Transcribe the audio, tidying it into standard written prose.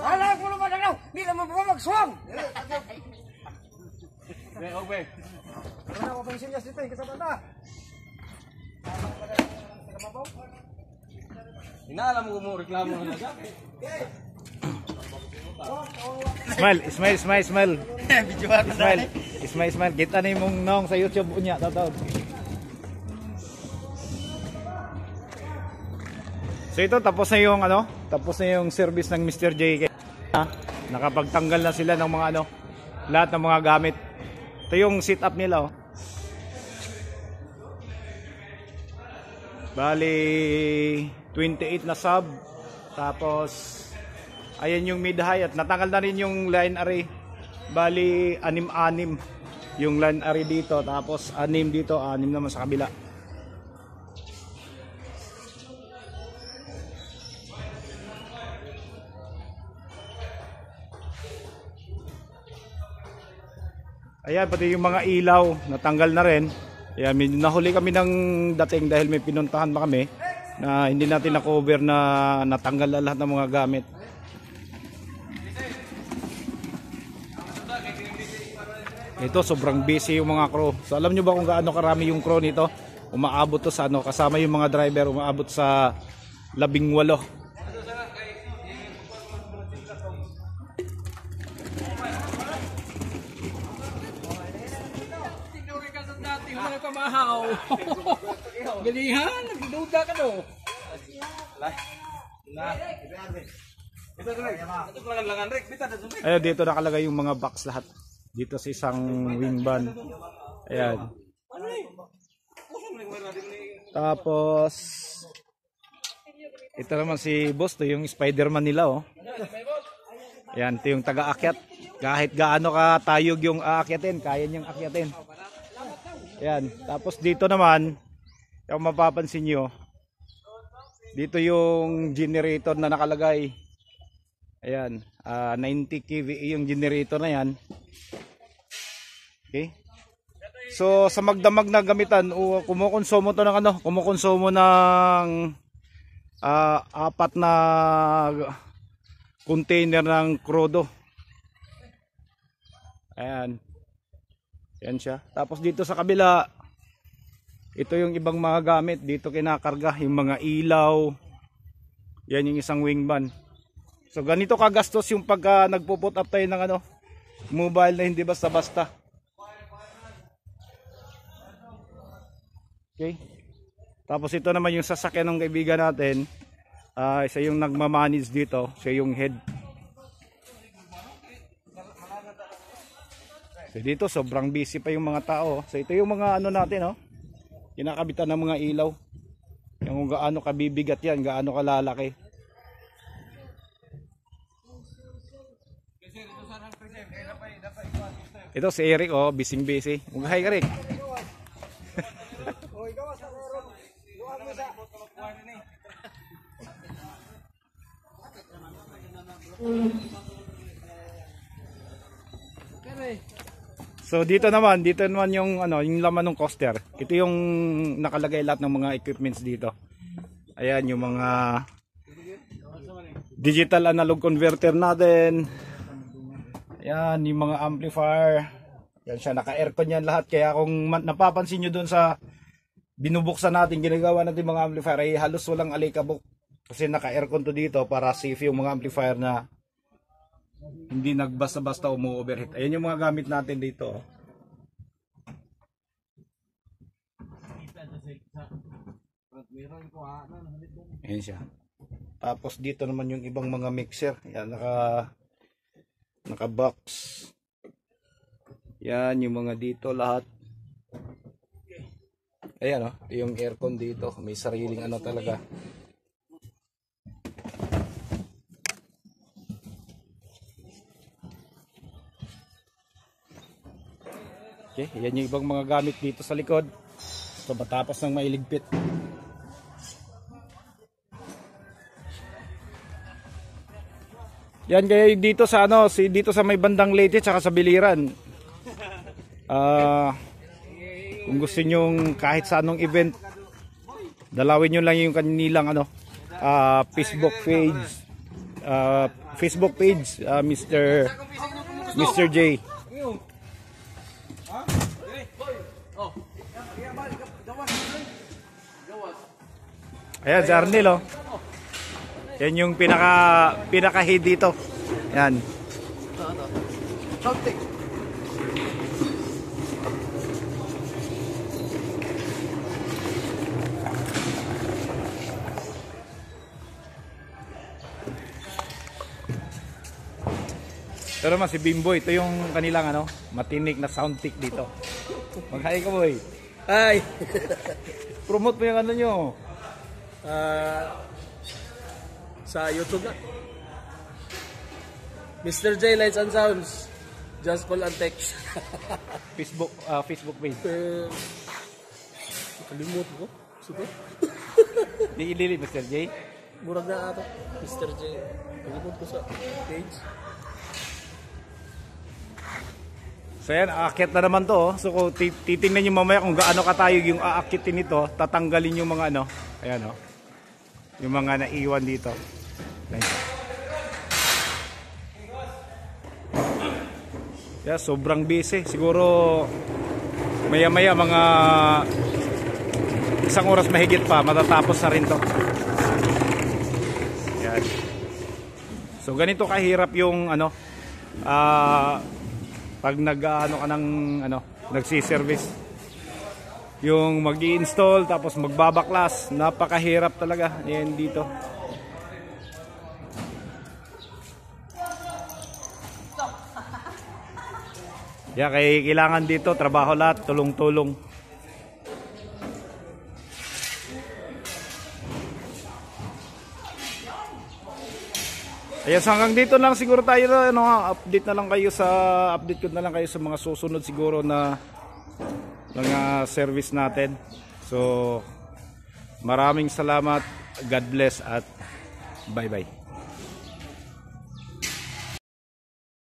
Wala ko naman lang. Hindi naman po magswam. Okay. Wala ko pang sinyas dito. Kasama na. Inaalam mo reklamo na lang. Smile. Smile. Kita na yung nong sa YouTube unya. Taon. So ito tapos na yung tapos na yung service ng Mr. JK. Nakapagtanggal na sila ng mga lahat ng mga gamit. Ito yung setup nila Bali 28 na sub. Tapos ayan yung mid-high at natanggal na rin yung line array. Bali 6 yung line array dito, tapos 6 dito, 6 naman sa kabila. Ayan, pati yung mga ilaw natanggal na rin. Ayan, nahuli kami ng dating dahil may pinuntahan pa kami na hindi natin na-cover na natanggal na lahat ng mga gamit. Ito sobrang busy yung mga crew. So alam nyo ba kung gaano karami yung crew nito? Umaabot to sa kasama yung mga driver, umaabot sa 18. Pamahaw. Galihan, nagduda ka do. Ayun, dito nakalagay yung mga box lahat. Dito sa isang wing van. Ayan. Tapos ito naman si boss, to yung Spider-Man nila Ayan, ito yung taga-akyat. Kahit gaano ka tayog yung aakyatin, kaya niyang akyatin. Ayan, tapos dito naman, kung mapapansin nyo, dito yung generator na nakalagay. Ayan, 90 kVA yung generator na yan. Okay. So sa magdamag na gamitan, kumukonsumo to ng kumukonsumo ng 4 na container ng crudo. Ayan. Yan siya. Tapos dito sa kabila, ito yung ibang mga gamit. Dito kinakarga yung mga ilaw. Yan yung isang wing van. So ganito kagastos yung pagka nagpo-put up tayo ng mobile na hindi basta-basta. Okay. Tapos ito naman yung sasakyan ng kaibigan natin. Isa yung nagmamanage dito. Siya yung head. So dito sobrang busy pa yung mga tao. So ito yung mga natin kinakabitan ng mga ilaw. Yung gaano kabibigat yan, gaano kalalaki. Ito si Eric bising busy. Hi Eric. So dito naman yung yung laman ng coaster. Ito yung nakalagay lahat ng mga equipments dito. Ayan yung mga digital analog converter natin. Ayan yung mga amplifier. Yan siya, naka-aircon yan lahat. Kaya kung napapansin nyo dun sa binubuksan natin, ginagawa natin mga amplifier, ay halos walang alikabok. Kasi naka-aircon to dito para safe yung mga amplifier na hindi nagbasta-basta umu-overheat. Ayan yung mga gamit natin dito. Ayan siya. Tapos dito naman yung ibang mga mixer. Ayan, naka-box. Yan yung mga dito lahat. Ayan yung aircon dito. May sariling talaga. Okay, yan yung ibang mga gamit dito sa likod. So matapos ng mailigpit. Yan kaya dito sa dito sa may bandang Leyte tsaka sa Biliran. Kung gusto niyo kahit sa anong event, dalawin niyo lang yung kanilang Facebook page, Mr. J. Ayan, si Arnel, oh. Yan yung pinaka-head dito. Yan. Ito naman si Bimbo, ito yung kanilang matinik na sound tick dito. Mag-hi ka, boy. Hi! Promote mo yung nyo. Sa YouTube na. Mr. J Lights and Sounds. Just call and text. Facebook page. Kalimut ko. Suko. Di ilili, Mr. J. Murag na ato. Mr. J. Kalimut ko sa page. So yan, aakyat na naman to. Oh. So kung titingnan nyo mamaya kung gaano katayog yung aakyatin nito, tatanggalin yung mga ayan oh. Yung mga naiwan dito. Yeah, sobrang busy. Siguro maya-maya mga isang oras mahigit pa matatapos na rin to. Yan. So ganito kahirap yung pag ka ng nagsi-service. Yung mag-i-install tapos magbabaklas, napakahirap talaga yan dito. Yeah, kaya kailangan dito trabaho lahat, tulong-tulong. Ayan, hanggang dito lang siguro tayo update ko na lang kayo sa mga susunod siguro na mga service natin. So maraming salamat, God bless at bye bye.